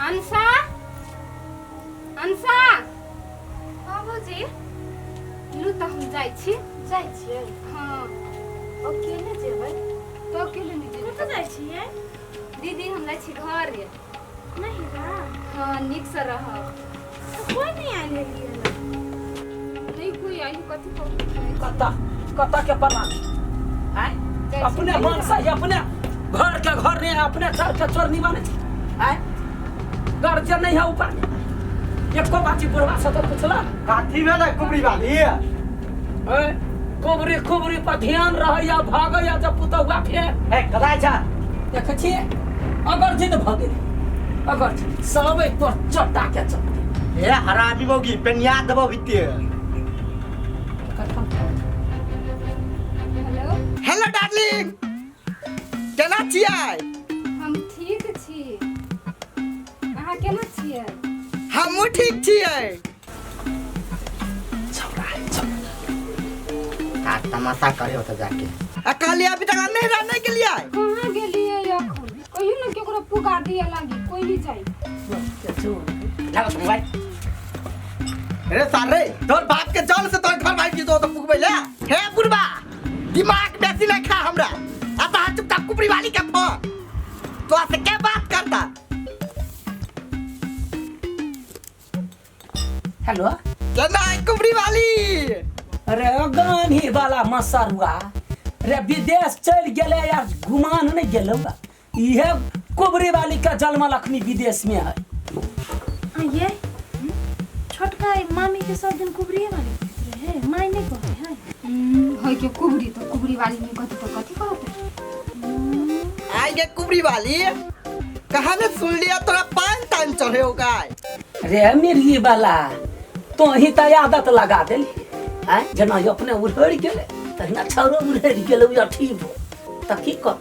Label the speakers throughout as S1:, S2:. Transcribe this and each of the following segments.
S1: अंशा अंशा
S2: हाँ भौजी
S1: लू तो हम जाइ छी।
S2: जाइ छियै
S1: हाँ
S2: अकेले जेबै
S1: तो अकेले नहीं जेबै।
S2: कतऽ जाइ छियै
S1: दीदी हम जाइ छी घर गे।
S2: नहीं रा
S1: हाँ निक से रह।
S2: तो कोई नहीं आइल हेलियै ना
S1: नहीं कोई आई कथी को
S3: कत्ता कत्ता के पना हैं अपने मन से अपने घर के घर नहीं अपने घर के चोर नहीं बने हैं गर्जन नहीं है ऊपर में एको बाची बुढ़वा से तो पूछला
S4: काठी में ना कुबरी वाली
S3: हैं कुबरी कुबरी पर ध्यान रह या भाग या जब पुतौआ फेर
S4: है कदाई छा
S3: देख छी अगर जिद भागे अगर सब एक पर चट्टा के चलते
S4: ए हरामी मोगी पेनिया दबो बित्ते।
S1: हेलो
S4: हेलो डार्लिंग केना छियै?
S1: हम ठीक छी। अहाँ केना छियै?
S4: हमहू ठीक छियै।
S3: छौड़ा
S4: आ तमाशा करे हो त जाके अकाली अभी तक नहीं रहने के लिए
S1: कहाँ गेलियै अखन? कहियो न केकरो पुकार दिए लागी कोई नहीं जाई।
S3: लगा तुम भाई
S4: अरे सारे तोर बाप के जल से तोर घर भाई की तो पुगबै ले हे बुढ़बा दिमाग बेसी नहीं खा हमरा आता चुपचाप कुबरी वाली के फो तो से क्या बात करता।
S3: हेलो
S4: केना कुबरी वाली
S3: अरे गानी वाला मसरुआ रे विदेश चल गेले यार घुमान नहीं गेलो इहे कुबरी वाली का जन्म लखनी विदेश में है।
S2: ये छोटका मामी के सब दिन कुबरिए वाली है माई नहीं कहते है
S1: होय के कुबरी तो कुबरी वाली नहीं कहती तो कथी कहते?
S4: आई गे कुबरी वाली कहा में सुन लिया तोरा 5 टाइम चढ़े हो गाय
S3: रे मिर्गी वाला तो ही त आदत लगा देली हैं जना यो अपने उड़ड़ गेले तहिना छौरो उड़ड़ गेले या ठीक हो त की कर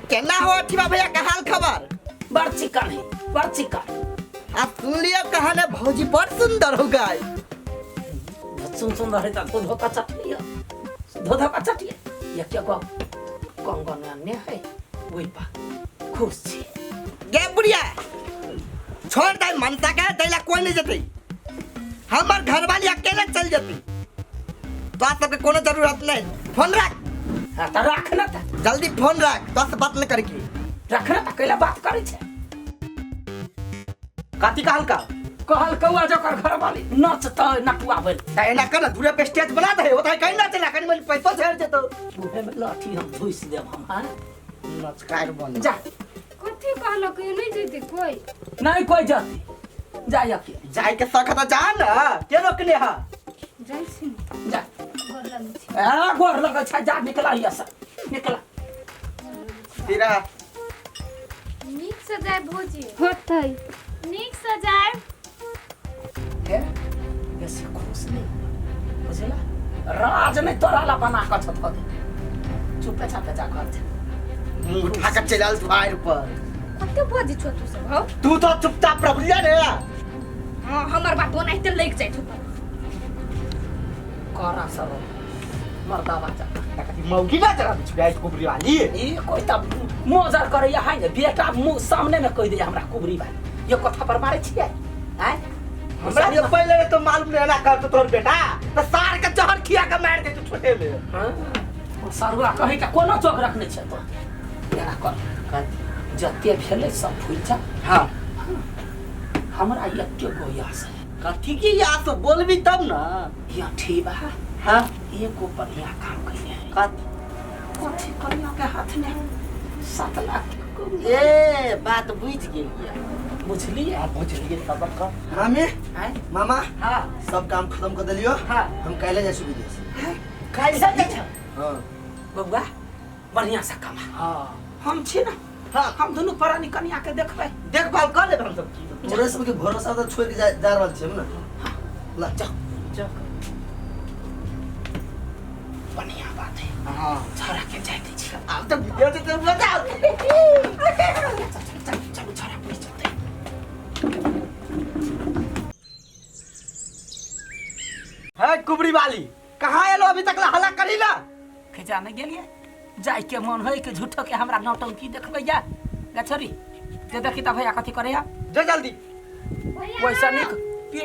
S4: केना हो अठीबा भैया का हाल खबर?
S3: बड़ चिकन है बड़ चिकन
S4: आप सुन लिया कहा ने भौजी बड़ सुंदर हो गाय
S3: सुंदर है त धो का चटनी धो का चटनी ये क्या को कंगन ने है वही पा खुश छी
S4: गे बुढ़िया छोड़ दे मनसा के दैला कोई नहीं जते हमार घर वाली अकेले चल जती तो आप सबके कोनो जरूरत नहीं। फोन रख
S3: हां त रखना त
S4: जल्दी फोन रख तो से बात नहीं करे की
S3: रखना त कैला बात करे छे
S4: काती कहल का
S3: कहल कौआ जकर घर वाली नचता नटुआ बन
S4: त एना कर दूरे पे स्टेज बना दे होता है कहीं ना चला कहीं मेरे पैसा झड़ जेतो
S3: मुहे में लाठी हम धुइस देब हम हां
S4: नचकार बन
S3: जा
S1: कथी कहलो कि नहीं जेते कोई?
S3: नहीं कोई जाती जा के
S4: जाय के सकता जा ना के रोकने हा
S1: जाइ छी
S3: जा
S1: गोर लगै छी।
S3: आ गोर लगा छा जा निकला हिया से निकला
S4: तेरा
S2: नीक से जाए भौजी
S1: होतै
S2: नीक से जाए
S3: है ऐसे खुश नहीं बुझला राज नहीं तोरा ला बना के छत दे चुप चाप जा घर जा
S4: उठा के चल द्वार पर
S1: कते बजे छो तू सब हो?
S4: तू तो चुपचाप रह लिया रे
S1: हां हमर बात ओनाइ ते लग जाइ छो
S3: करा सब मर्दा बाजा
S4: मौगी ना जरा बिछुआ कुबरी वाली
S3: ई कोई त मोजर करे या है बेटा मुंह सामने में कह दे हमरा कुबरी वाली ये कथा पर मारे छिए हैं
S4: हमरा ये पहले तो मालूम नहीं ना कर तो तोर बेटा तो सार के जहर खिया के मार दे तू छोटे ले
S3: हां सरवा कहे का कोनो चौक रखने छ तो एना कर जत्ते भेले सब भूल जा
S4: हां
S3: हमरा एके गोया से
S4: कथी की या तो बोलबी तब ना
S3: या ठीबा
S4: हां
S3: एको बढ़िया काम कइले है
S4: कथी
S3: कन्या के हाथ में 7 लाख
S4: ए बात बुझ गेलिए
S3: बुझली
S4: आप बुझ लिए सबक का मामी
S3: हैं
S4: मामा
S3: हां
S4: सब काम खत्म कर दिलियो
S3: हां
S4: हम काले जासु विदेश
S3: कैसा देख
S4: हां
S3: बबुआ बढ़िया से कमा
S4: हां
S3: हम छी ना
S4: हां
S3: हम दोनों परानी कन्या के देखबै
S4: देखभाल कर ले हम सब की तोरे सब के भरोसा तो छोड़ के जा रहल छै ना ला जा जा
S3: बढ़िया बात है
S4: हां
S3: छोरा के जाय दी छी
S4: अब तो वीडियो से तो बता
S3: चल छोरा पुलिस चलते
S4: है कुबरी वाली कहां एलो अभी तक हल्ला करी ना
S3: खिजाने गेलिए जाय के मन होय के झूठो के हमरा नौटंकी देखबै या गछरी जे देखी त भैया कथी करे या
S4: जा जल्दी।
S3: वैसा नहीं पी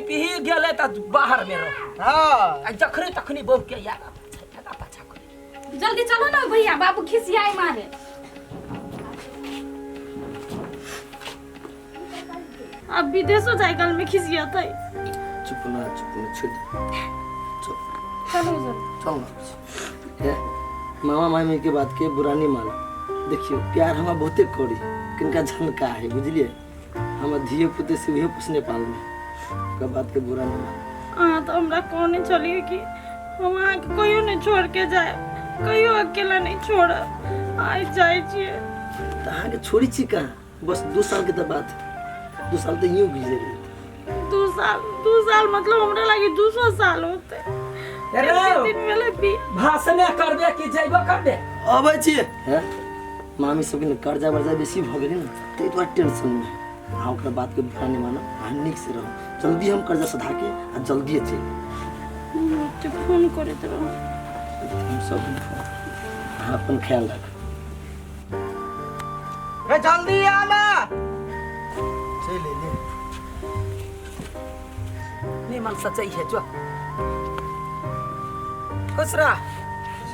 S3: गेले त बाहर में रहो।
S4: हाँ
S3: जखरे तखनी बहु के यार पाछा कर।
S1: जल्दी चलो ना भैया, बाबू खिसियाई मारे।
S2: अब विदेशो जाए कल में खिसियाता है।
S5: चुप ना छोड़
S2: चलो सर
S5: चल ना। मामा मामी के बात के बुरा नहीं माना। देखियो प्यार हमारा बहुते करी किनका झनका है बुझलिए। हम धिये पुते से उहे पूछने पालने का बात के बुरा नहीं माना।
S2: तो हमरा कौन चलिए कि हम आके कोई नहीं छोड़ के जाए, कोई अकेला नहीं छोड़ आई जाए छिए।
S5: तो आगे छोड़ी छी कहाँ, बस 2 साल के तो बात है। 2 साल तो यूं गुजरे।
S2: 2 साल मतलब हमरा लगे 200 साल होते।
S3: अरे
S2: दिन में भी
S3: भाषण करबे कि जइबो करबे?
S5: अबै छिए हैं मामी सब के कर्जा वर्जा बेसी भ गेलै न, तै तो टेंशन में। हाँ ओकरा बात के बुरा नहीं मानो, निक से रहो। जल्दी हम कर्जा सधा के आ जल्दी चल
S2: मुझे फोन करत रहो।
S5: हम सब अपन ख्याल रख।
S4: ए जल्दी आना। चल ले
S3: निमन सच्चाई है जो खुश रह।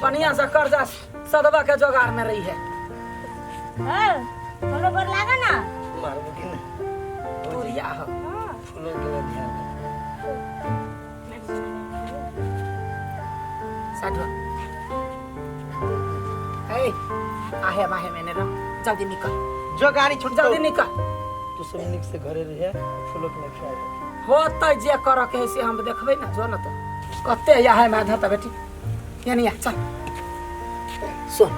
S3: बढ़िया से कर्जा सदवा के जोगाड़ में रही है।
S6: थोड़ा गोर लागा ना।
S5: मारबो कि नहीं
S3: दूरिया हो
S5: फूलों के ध्यान
S3: साधु ए आहे माहे मैंने ना जल्दी निकल,
S4: जो गाड़ी छूट
S3: जल्दी निकल।
S5: तू सब निक से घरे रहे फूलों के ख्याल रख।
S3: होतै जे कर के से हम देखबै ना। जो न तो कते या है माधा त बेटी यानी चल सुन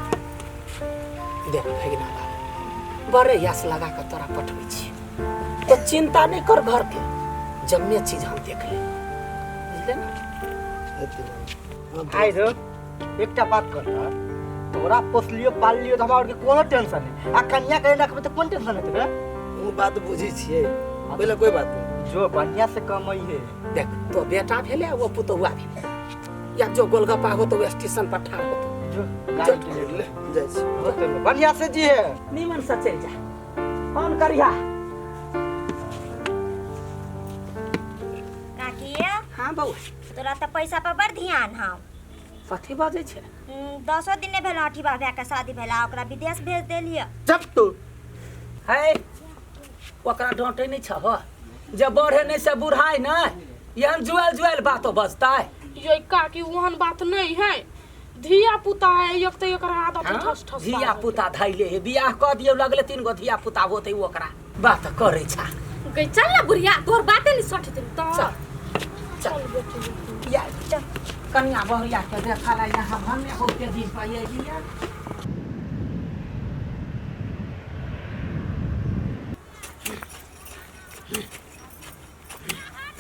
S3: देख भगिना बड़े यास लगा के तोरा पठबै छी। तो चिंता नहीं कर घर के, जम्मे चीज हम देख ले बुझले ना।
S4: आई रो एकटा बात कर तोरा पोसलियो पाल लियो त हमरा और के कोनो टेंशन नहीं। आ कन्या के रखबे त कोन टेंशन है रे?
S5: वो बात बुझी छिए पहले कोई बात नहीं।
S4: जो बढ़िया से कमाई है।
S3: देख तो बेटा भेले वो पुतौआ भेले या जो गोलगप्पा हो तो स्टेशन पर ठाड़ हो
S4: जो गाड़ी ले
S5: ले जाय छी
S4: होटल में बढ़िया से जी है।
S3: निमन से चल जा फोन करिया।
S6: काकी
S3: हां बौआ
S6: तोरा त पैसा पर बड़ ध्यान हम।
S3: कथी बाजै छै?
S6: 10 दिन भेल अठी बाबा के शादी भेला, ओकरा विदेश भेज देलिए।
S4: जब तू
S3: है ओकरा डांटे नहीं छ हो जे बढ़े नहीं से बुढ़ाई ना यहन जुएल बातो बजता है।
S2: ये काकी वहन बात नहीं है। धिया पुता है एक तो एकरा आदत ठस ठस।
S3: धिया पुता धैले है बियाह क दियो लगले 3 गो धिया पुता होते ओकरा बात करे छा।
S2: गई चल ना बुढ़िया, तोर बातें नहीं सठ दिन तो
S3: चल चल या चल कन्या बहरिया के देखा ला यहाँ हमने होते दिन पर ये लिया।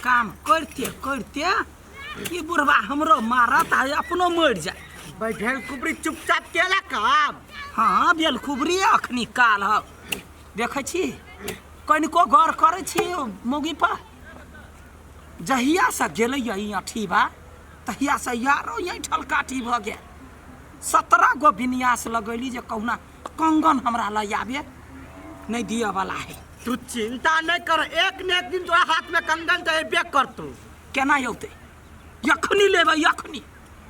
S3: काम करते करते ये बुढ़वा हमरो मारत आ अपनो मर जाए।
S4: बैठल कुबरी चुपचाप केला काम।
S3: हाँ बेल खुबरी अखनी काल ह देखे छी कनिको गौर करे छी मौगी पर। जहिया से गेलै ई अठी बा तहिया से यारो यही ठलकाठी भ गेल। 17 गो विन्यास लगैली जे कहुना कंगन हमरा ल आबे नहीं दिया वाला है।
S4: तू चिंता नहीं कर, एक न एक दिन तोरा हाथ में कंगन तो बेक कर तू।
S3: केना यौते यखनी लेबै यखनी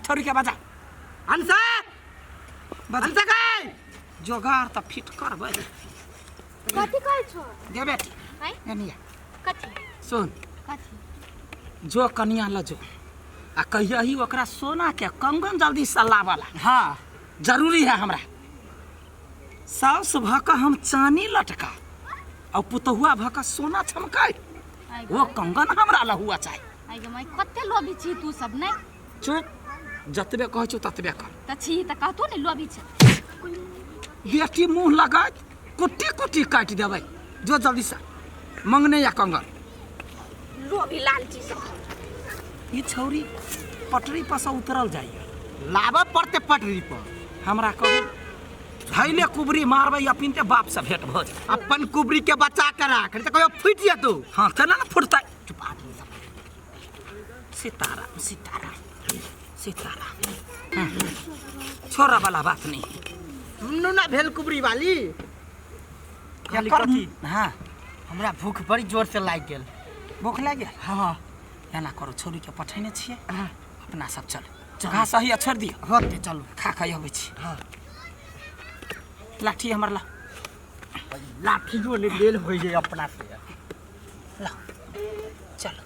S3: छोड़ के बजा
S4: अंसा अंसा गई
S3: जोगार त फिट करबै।
S1: कथी कहै छो?
S3: दे बेटी
S1: हैं?
S3: एनिया
S1: कथी
S3: सुन
S1: कथी?
S3: जो कन्या ल जो आ कहियही ओकरा सोना के कंगन जल्दी सल्ला वाला। हाँ जरूरी है हमरा। साउस भक हम चानी लटका और पुतहुआ भक सोना चमकाई वो कंगन हमरा ल हुआ चाहिए।
S1: आई गे माई कते लोभी छी तू सब नहीं।
S3: चुप जतबे कहै छु ततबे कर।
S1: त छी त कहतो नहीं लोभी छ।
S3: बेटी मुंह लगात कुट्टी कुट्टी काट देबै। जो जल्दी से मंगने या कंगन।
S2: लोभी लालची सब।
S3: ये छौरी पटरी पर से उतरल जाइए
S4: लावा पड़ते पटरी पर।
S3: हमरा कहू धैले कुबरी मारबै अपनते बाप से भेंट भ जाए।
S4: अपन कुबरी के बचा के राख नहीं तो कहियो फूट जा तू।
S3: हाँ केना न फुटतै। चुप आदमी सब सीताराम सीताराम सीताराम। छोरा वाला बात नहीं।
S4: सुनो ना भेल कुबरी वाली
S3: एकर हाँ
S4: हमरा भूख बड़ी जोर से लागि गेल।
S3: भूख लागि गेल?
S4: हाँ
S3: एना करो, छोरी के पठेने छियै, अपना सब चल घास सही छोड़ दियो,
S4: होते चलू।
S3: खा खा अबै छी।
S4: हाँ
S3: लाठी हमर ला,
S4: लाठी जो ले लेल होइ जे अपना से।
S3: ला चल।